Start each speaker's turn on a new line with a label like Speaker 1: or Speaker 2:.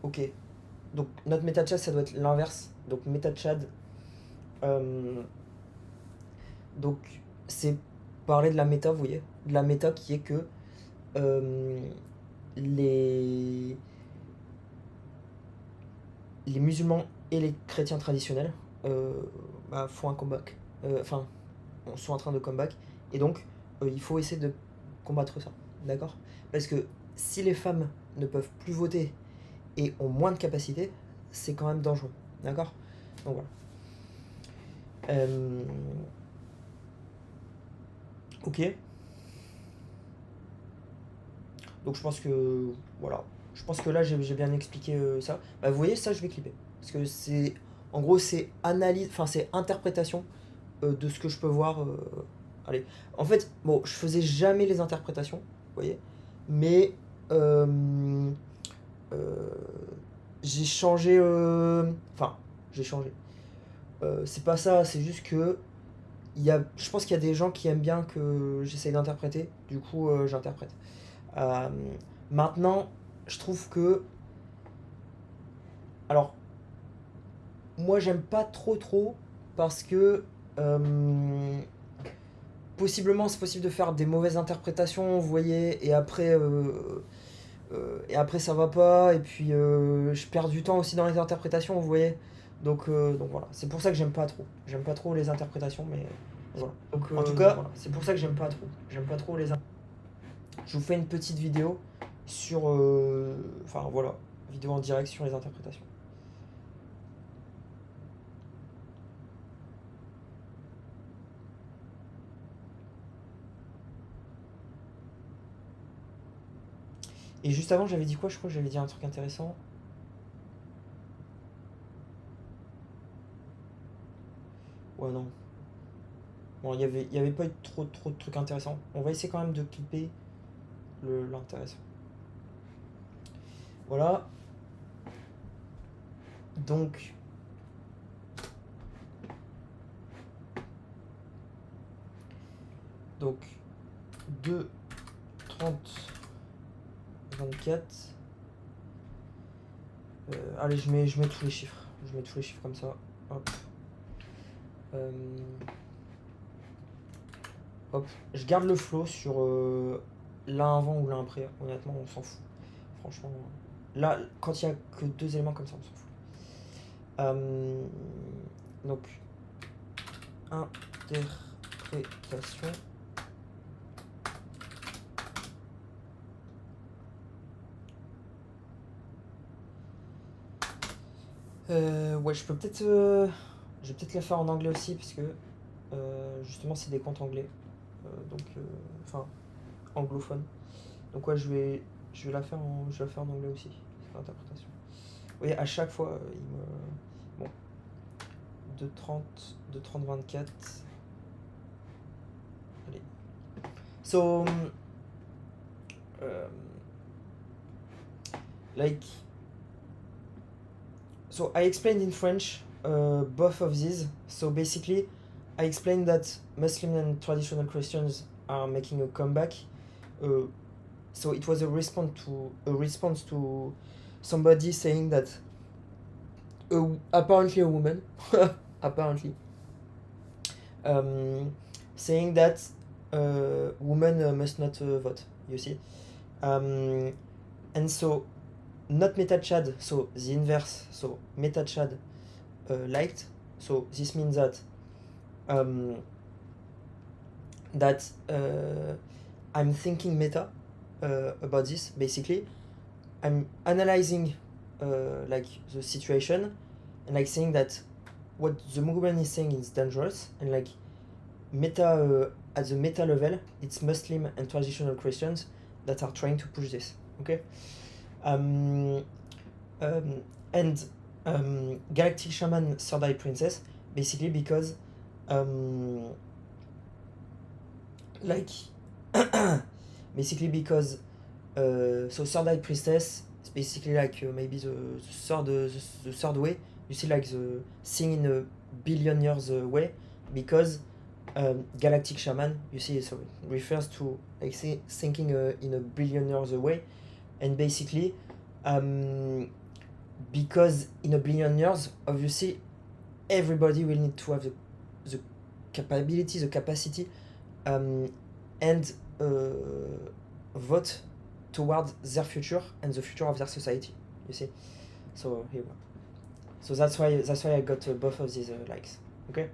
Speaker 1: ok. Donc notre méta Chad, ça doit être l'inverse. Donc méta Chad, donc c'est parler de la méta, vous voyez, de la méta qui est que euh, les les musulmans et les chrétiens traditionnels font un comeback. Enfin, sont en train de comeback. Et donc, il faut essayer de combattre ça. D'accord. Parce que si les femmes ne peuvent plus voter et ont moins de capacité, c'est quand même dangereux. D'accord. Donc voilà. Euh, ok. Donc je pense que. Voilà. Je pense que là, j'ai bien expliqué ça. Bah, vous voyez, ça, je vais clipper. Parce que c'est. En gros, c'est analyse. Enfin, c'est interprétation de ce que je peux voir. Allez. En fait, bon, je faisais jamais les interprétations. Vous voyez. Mais. Euh, j'ai changé. Enfin, j'ai changé. C'est pas ça, c'est juste que. Je pense qu'il y a des gens qui aiment bien que j'essaye d'interpréter. Du coup, j'interprète. Euh, Maintenant, je trouve que. Alors, moi, j'aime pas trop parce que. Possiblement, c'est possible de faire des mauvaises interprétations, vous voyez, et après ça va pas, et puis je perds du temps aussi dans les interprétations, vous voyez. Donc voilà, c'est pour ça que j'aime pas trop. J'aime pas trop les interprétations, mais voilà. En tout cas, voilà, c'est pour ça que j'aime pas trop. J'aime pas trop les Je vous fais une petite vidéo sur. Enfin voilà, vidéo en direct sur les interprétations. Et juste avant, j'avais dit quoi? Je crois que j'avais dit un truc intéressant. Ouais, non. Bon, il y avait pas eu trop de trucs intéressants. On va essayer quand même de clipper l'intéressant. Voilà. Donc, donc 2, 30, 24. Allez, je mets tous les chiffres. Je mets tous les chiffres comme ça. Hop. Euh, hop. Je garde le flow sur l'un avant ou l'un après. Honnêtement, on s'en fout. Franchement. Là, quand il y a que deux éléments comme ça, on s'en fout. Donc, interprétation. Ouais, je vais peut-être la faire en anglais aussi, parce que justement, c'est des comptes anglais. Enfin, anglophone. Donc, ouais, je vais je vais la faire en anglais aussi, cette interprétation. Vous voyez, à chaque fois, il me. Bon, 2,30, 24. Allez. So, um, like. So I explained in French both of these. So basically, I explained that Muslim and traditional Christians are making a comeback. Uh, so it was a response to somebody saying that apparently a woman apparently saying that women must not vote. You see, and so not meta Chad, so the inverse, so meta Chad liked. So this means that um, that I'm thinking meta about this. Basically, I'm analyzing like the situation and like saying that what the movement is saying is dangerous, and like meta at the meta level, it's Muslim and traditional Christians that are trying to push this. Okay. Um, um, and Galactic Shaman Third Eye Princess, basically because like basically because so Third Eye Princess is basically like maybe the third way. You see, like the thing in a billion years way, because Galactic Shaman, you see, so it refers to like thinking in a billion years way, and basically because in a billion years, obviously, everybody will need to have the capability, the capacity, and vote towards their future and the future of their society. You see, so here we go. So that's why I got both of these likes. Okay.